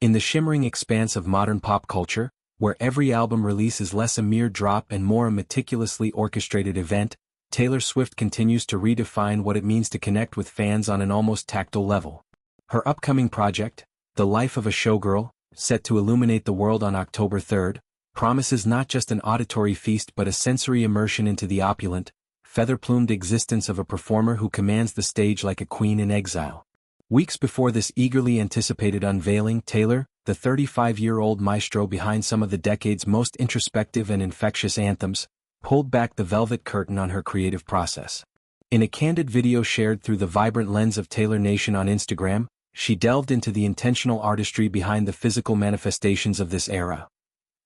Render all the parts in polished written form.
In the shimmering expanse of modern pop culture, where every album release is less a mere drop and more a meticulously orchestrated event, Taylor Swift continues to redefine what it means to connect with fans on an almost tactile level. Her upcoming project, The Life of a Showgirl, set to illuminate the world on October 3rd, promises not just an auditory feast but a sensory immersion into the opulent, feather-plumed existence of a performer who commands the stage like a queen in exile. Weeks before this eagerly anticipated unveiling, Taylor, the 35-year-old maestro behind some of the decade's most introspective and infectious anthems, pulled back the velvet curtain on her creative process. In a candid video shared through the vibrant lens of Taylor Nation on Instagram, she delved into the intentional artistry behind the physical manifestations of this era.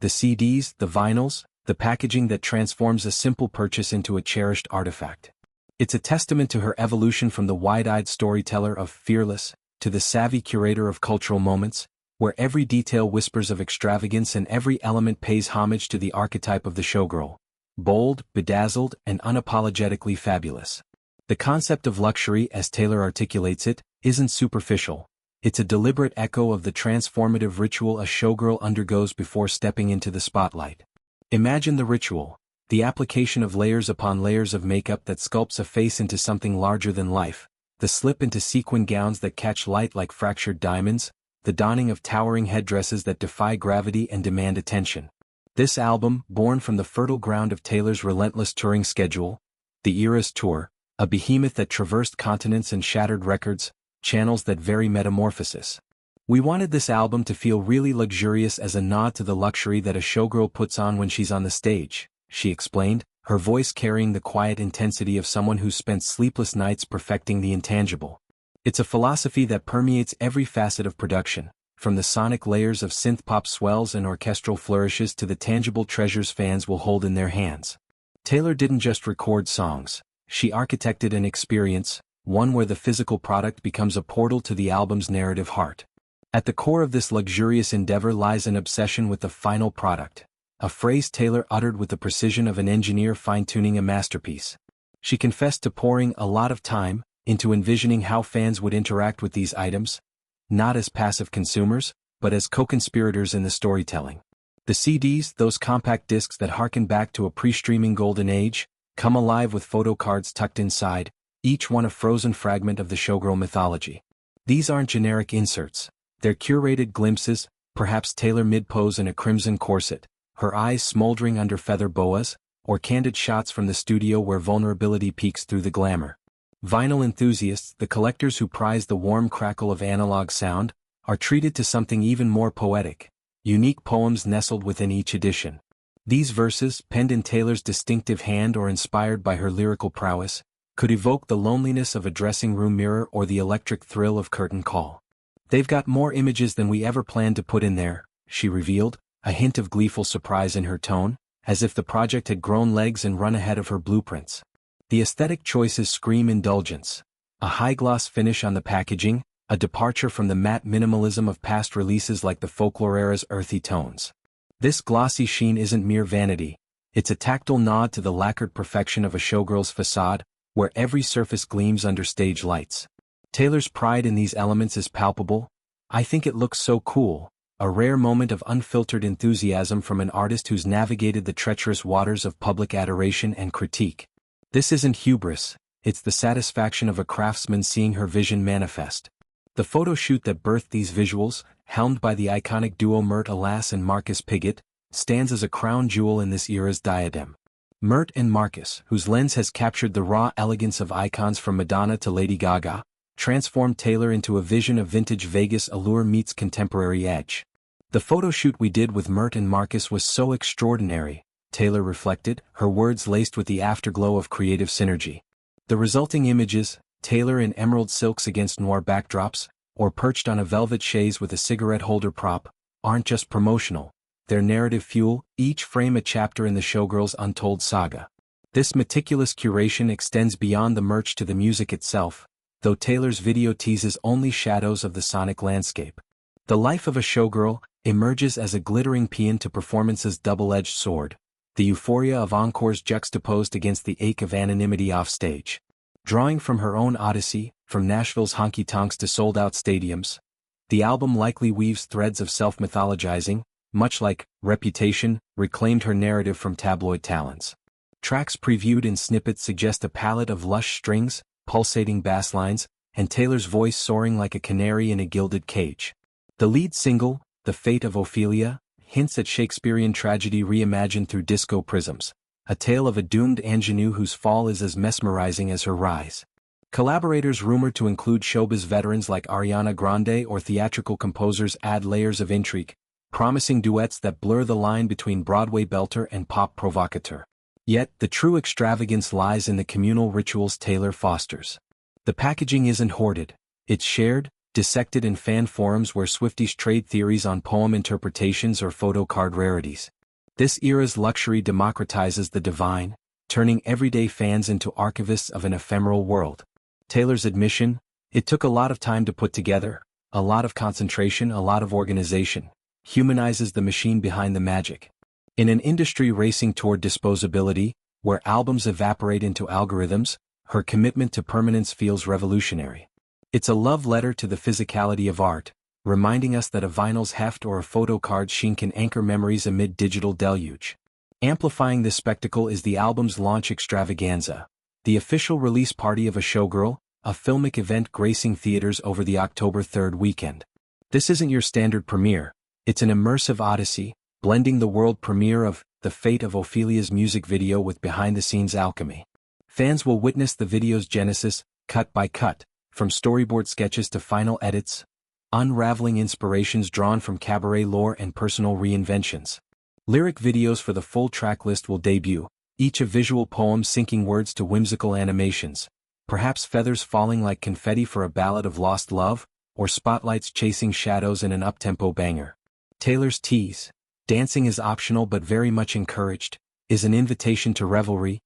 The CDs, the vinyls, the packaging that transforms a simple purchase into a cherished artifact. It's a testament to her evolution from the wide-eyed storyteller of Fearless to the savvy curator of cultural moments, where every detail whispers of extravagance and every element pays homage to the archetype of the showgirl. Bold, bedazzled, and unapologetically fabulous. The concept of luxury, as Taylor articulates it, isn't superficial. It's a deliberate echo of the transformative ritual a showgirl undergoes before stepping into the spotlight. Imagine the ritual. The application of layers upon layers of makeup that sculpts a face into something larger than life, the slip into sequin gowns that catch light like fractured diamonds, the donning of towering headdresses that defy gravity and demand attention. This album, born from the fertile ground of Taylor's relentless touring schedule, the Eras Tour, a behemoth that traversed continents and shattered records, channels that vary metamorphosis. We wanted this album to feel really luxurious as a nod to the luxury that a showgirl puts on when she's on the stage, she explained, her voice carrying the quiet intensity of someone who's spent sleepless nights perfecting the intangible. It's a philosophy that permeates every facet of production, from the sonic layers of synth-pop swells and orchestral flourishes to the tangible treasures fans will hold in their hands. Taylor didn't just record songs, she architected an experience, one where the physical product becomes a portal to the album's narrative heart. At the core of this luxurious endeavor lies an obsession with the final product, a phrase Taylor uttered with the precision of an engineer fine-tuning a masterpiece. She confessed to pouring a lot of time into envisioning how fans would interact with these items, not as passive consumers, but as co-conspirators in the storytelling. The CDs, those compact discs that harken back to a pre-streaming golden age, come alive with photo cards tucked inside, each one a frozen fragment of the showgirl mythology. These aren't generic inserts, they're curated glimpses, perhaps Taylor mid-pose in a crimson corset, her eyes smoldering under feather boas, or candid shots from the studio where vulnerability peeks through the glamour. Vinyl enthusiasts, the collectors who prize the warm crackle of analog sound, are treated to something even more poetic, unique poems nestled within each edition. These verses, penned in Taylor's distinctive hand or inspired by her lyrical prowess, could evoke the loneliness of a dressing room mirror or the electric thrill of curtain call. They've got more images than we ever planned to put in there, she revealed, a hint of gleeful surprise in her tone, as if the project had grown legs and run ahead of her blueprints. The aesthetic choices scream indulgence. A high-gloss finish on the packaging, a departure from the matte minimalism of past releases like the Folklore era's earthy tones. This glossy sheen isn't mere vanity, it's a tactile nod to the lacquered perfection of a showgirl's facade, where every surface gleams under stage lights. Taylor's pride in these elements is palpable. "I think it looks so cool," a rare moment of unfiltered enthusiasm from an artist who's navigated the treacherous waters of public adoration and critique. This isn't hubris, it's the satisfaction of a craftsman seeing her vision manifest. The photo shoot that birthed these visuals, helmed by the iconic duo Mert Alas and Marcus Pigott, stands as a crown jewel in this era's diadem. Mert and Marcus, whose lens has captured the raw elegance of icons from Madonna to Lady Gaga, transformed Taylor into a vision of vintage Vegas allure meets contemporary edge. "The photo shoot we did with Mert and Marcus was so extraordinary," Taylor reflected, her words laced with the afterglow of creative synergy. The resulting images, Taylor in emerald silks against noir backdrops, or perched on a velvet chaise with a cigarette holder prop, aren't just promotional. They're narrative fuel, each frame a chapter in the showgirl's untold saga. This meticulous curation extends beyond the merch to the music itself, though Taylor's video teases only shadows of the sonic landscape. The Life of a Showgirl emerges as a glittering paean to performance's double-edged sword, the euphoria of encores juxtaposed against the ache of anonymity offstage. Drawing from her own odyssey, from Nashville's honky-tonks to sold-out stadiums, The album likely weaves threads of self-mythologizing, much like Reputation reclaimed her narrative from tabloid talents. Tracks previewed in snippets suggest a palette of lush strings, pulsating bass lines, and Taylor's voice soaring like a canary in a gilded cage. The lead single, The Fate of Ophelia, hints at Shakespearean tragedy reimagined through disco prisms, a tale of a doomed ingenue whose fall is as mesmerizing as her rise. Collaborators rumored to include showbiz veterans like Ariana Grande or theatrical composers add layers of intrigue, promising duets that blur the line between Broadway belter and pop provocateur. Yet, the true extravagance lies in the communal rituals Taylor fosters. The packaging isn't hoarded, it's shared, dissected in fan forums where Swifties trade theories on poem interpretations or photo card rarities. This era's luxury democratizes the divine, turning everyday fans into archivists of an ephemeral world. Taylor's admission, it took a lot of time to put together, a lot of concentration, a lot of organization, humanizes the machine behind the magic. In an industry racing toward disposability, where albums evaporate into algorithms, her commitment to permanence feels revolutionary. It's a love letter to the physicality of art, reminding us that a vinyl's heft or a photo card's sheen can anchor memories amid digital deluge. Amplifying this spectacle is the album's launch extravaganza, the official release party of A Showgirl, a filmic event gracing theaters over the October 3rd weekend. This isn't your standard premiere, it's an immersive odyssey, blending the world premiere of The Fate of Ophelia's music video with behind-the-scenes alchemy. Fans will witness the video's genesis, cut by cut, from storyboard sketches to final edits, unraveling inspirations drawn from cabaret lore and personal reinventions. Lyric videos for the full track list will debut, each a visual poem syncing words to whimsical animations, perhaps feathers falling like confetti for a ballad of lost love, or spotlights chasing shadows in an up-tempo banger. Taylor's tease, dancing is optional but very much encouraged, is an invitation to revelry,